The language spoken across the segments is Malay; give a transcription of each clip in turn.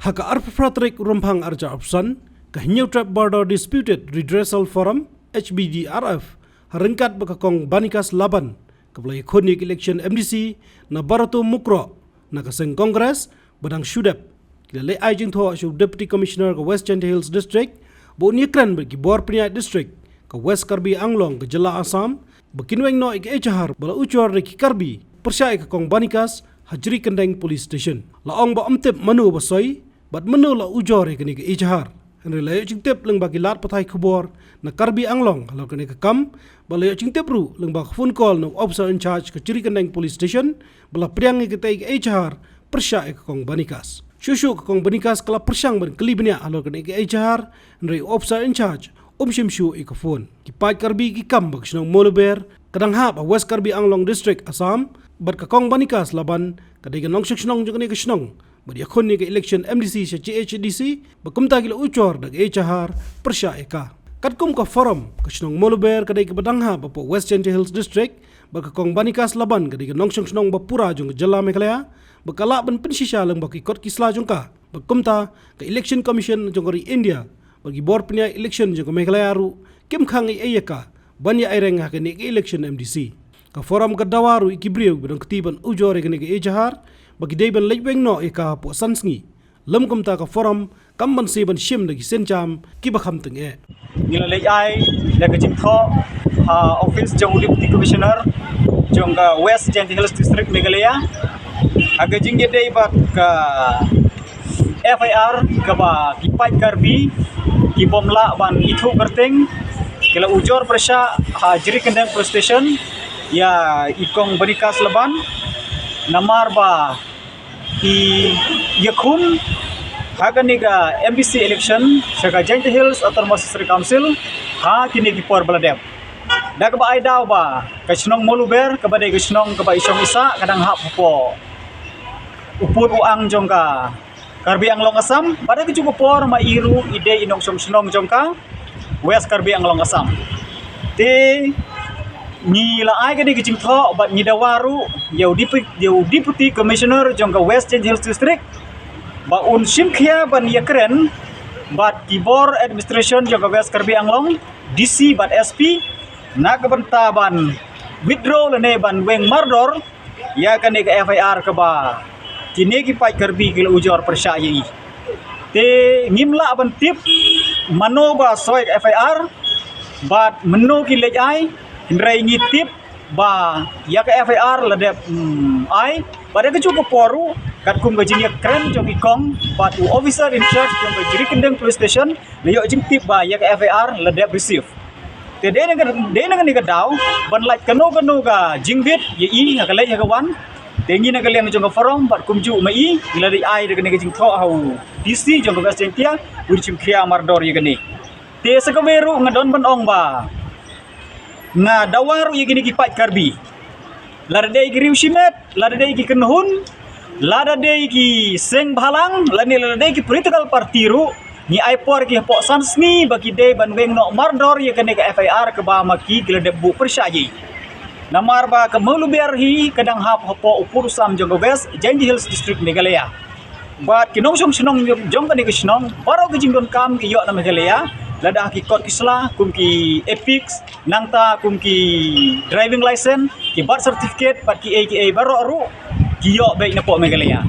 Haka Arpafratrik Rumpang Arja Opson, Kahinyo Trap Border Disputed Redressal Forum, HBDRF, Haringkat Bakakong Banikas Laban, Kablay Konik Election MDC, na Barato Mukro, Nakaseng Congress, Badang Shudap, Kilale Ajing Tho Shu Deputy Commissioner ke West Gentle Hills District, Bo Nyekran bagi Bor Peniai District, ke West Karbi Anglong ke Jela Assam, Bakinweng no ik Echahar, Bala Ucuar Reki Karbi, Persyai ke Kong Banikas, Hajri Kendeng Police Station. Laong ba amtip manu basoy, bat manu la ujor kini ke Echahar. Henry layo cingtip leng bagi lat patai kubor, na Karbi Anglong, halau kini ke Kam, balayo cingtip ru leng bagi phone call na officer in charge ke Hajri Kendeng Police Station, bala priangi ke tai ke Echahar, Persyai ke Kong Banikas. Shushu ke Kong Banikas kala persyang ban kelibnya halau kini ke Echahar, Henry officer in charge, Shimshu ika phone. Kipat Karbi ki Kam bak sinong Moluber, kadang hap a West Karbi Anglong District Assam, bat ka Kong Banikas Laban, kadai ka nong sinong jong ni ka sinong. Bat yakon ni ka election MDC sa CHDC, bakumta gila ucor dag Echahar, Persya eka. Katkum ka forum, ka sinong Moluber kadai ka badang hap po West Gentle Hills District, bat ka Kong Banikas Laban kadai ka nong sinong bapura jong Jala Meghalaya, bakala ban pensisya lang bak ikot kisla jong ka. Bakumta ka election commission jong kari India, bagi Bor Peniai election jong Meghalaya ru, kim khangi ayaka, banya aireng ha kini election MDC. Ka forum ka dawaru ikibriu bedong ketiban ujore kini ke Echahar, bagi deiban lejweng no eka po sansngi. Lem kumta ka forum kamban seban shim lagi senjam kibakam teng e. Nila lejai lega jingtho office jong deputy commissioner jong ka West Gentle Hills District Meghalaya. Aga jingge dei bat ka FIR ka ba kipai Karbi ki bomla ban itu kerteng kila ujor Persya Hajri Kendeng Police Station ya ikong Banikas Laban namar ba i yakun haga niga MBC election saka Gentle Hills Autonomous District Council ha kini ki por baladep dak ba ai daw ba kasnong Moluber ka badai kasnong ka ba isong isa kadang hap po upur uang jongka Karbi Anglong Assam pada ke cukup por mairu ide inong sonong jongka West Karbi Anglong Assam te ni la ai gani kicing tho bat ni dawaru yau deputy commissioner jongka West Gentle Hills District ba un simkhia ban yakren bat kibor administration jongka West Karbi Anglong DC bat SP nak benta ban withdraw lene ban weng mardor ya kani ke FIR ke ba kini kipai Karbi kila ujor persyai te ngimla ban tip mano ba soy FIR bat meno ki lejai hindrai ngitip ba ya ke FIR ladep ai pada ke cukup poru kat kum gajinya keren jong ikong bat officer in charge jong Hajri Kendeng Police Station leyo jing tip ba ya ke FIR ladep receive te de nang ni daw ban like kano ga jingbit ye i ha kalai ha kawan tengi na kalian jong forum bat kumju mai gila di ai de jing tho hau DC jong West Gentle urchim khia mardor ye gani te sakaweru ngadon ban ong ba nga dawaru ye gini kipat Karbi lada dei ki riushimet lada dei ki kenhun lada dei ki seng bhalang lada dei ki political party ru ni ai por ki po sansni bagi dei ban weng no mardor ye gani ka FIR ke ba maki gila de bu persyayi namar ba ke Moluber hi kadang hap hopo upur sam jong West Gentle Hills District Meghalaya bat kinong sonong jong kani ke snong baro ke jingdon kam ki yo na Meghalaya lada ki kot kisla kum ki epics nangta kum ki driving license ki birth certificate pat ki AKA baro ru ki yo be na po Meghalaya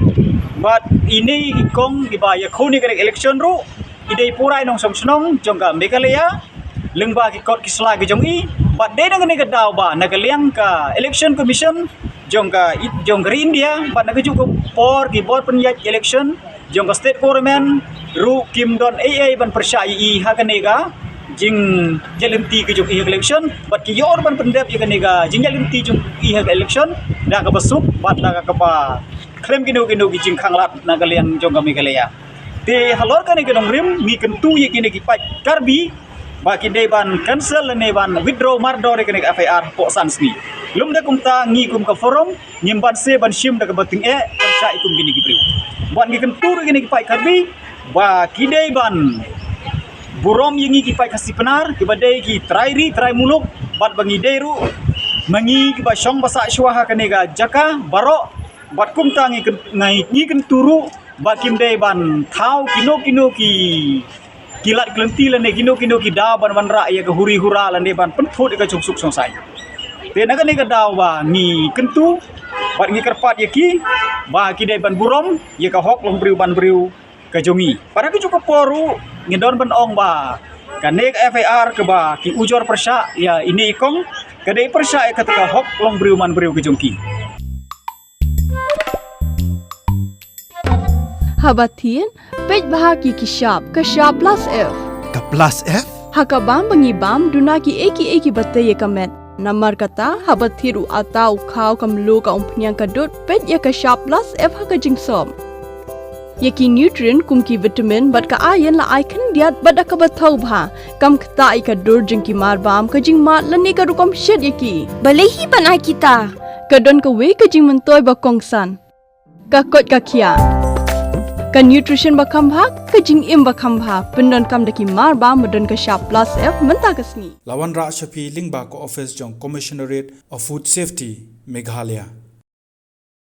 but ini ikong ki ba ya khoni ka election ru idei purai nong sonong jongka Meghalaya lengba ki kot kisla ki jong i but de nang ni ka daw ba nagaliang ka election commission jongka India but nagajuko por ki bor penyat election jongka state government ru kim don AA ban persyai ha kanega jing jalinti ke jong election bat ki yor ban pendep ye kanega jing jalinti jong election da ka besuk bat da ka pa klem kinu ki jing khanglat na kalian jong kami Meghalaya te halor kanega dong rim mi kentu ye kini ki pat Karbi ba ki de ban cancel ne ban withdraw mardor kanega FIR po sansni lum da kumta ngi kum ka forum nyimban se ban shim da ka bating persyai kum gini ki priu ban ki kentu gini ki pat Karbi ba kidei ban burom yengi ki pai kasih penar ki badai ki trai muluk bat bangi deru mangi ki ba syong basa syuha kanega jaka baro bat kum tangi ngai ni ken turu ba kim dei ban thau kino ki kilat kelenti lan ne kino ki da ban ra ya ke huri hura lan ne ban penthut ke suk song sai te na ne ka daw ba ni kentu bat ngi kerpat ya ki ba ki dei ban burom ya ka hok long briu ban briu ke jongi para ki cukup poru ngidon ban ong ba kanek FIR ke ba ki ujor persya ya ini ikong kadai persya ya ketika hok long briu man briu ke jongki Habatin pej bahagi kishap plus F Ka plus F? hakabam bangibam dunaki eki batay kamet namar kata habathiru atau khau kamlu ka umpnyang kadut pej ya kishap plus F hakajingsom yaki nutrient kumki vitamin bat ka ayan la icon diat bada ka bathau bha kam khta ka dur jingki marbam ka jingma lani ka rukom shed yaki balehi banai kita kadon ka we ka jing mentoy ba kongsan ka kot ka khia ka nutrition ba khambha ka jing im ba khambha pendon kam daki marba modon ka sharp plus F menta kasni Lawan Ra Shafi Lingba ko office jong Commissionerate of Food Safety Meghalaya.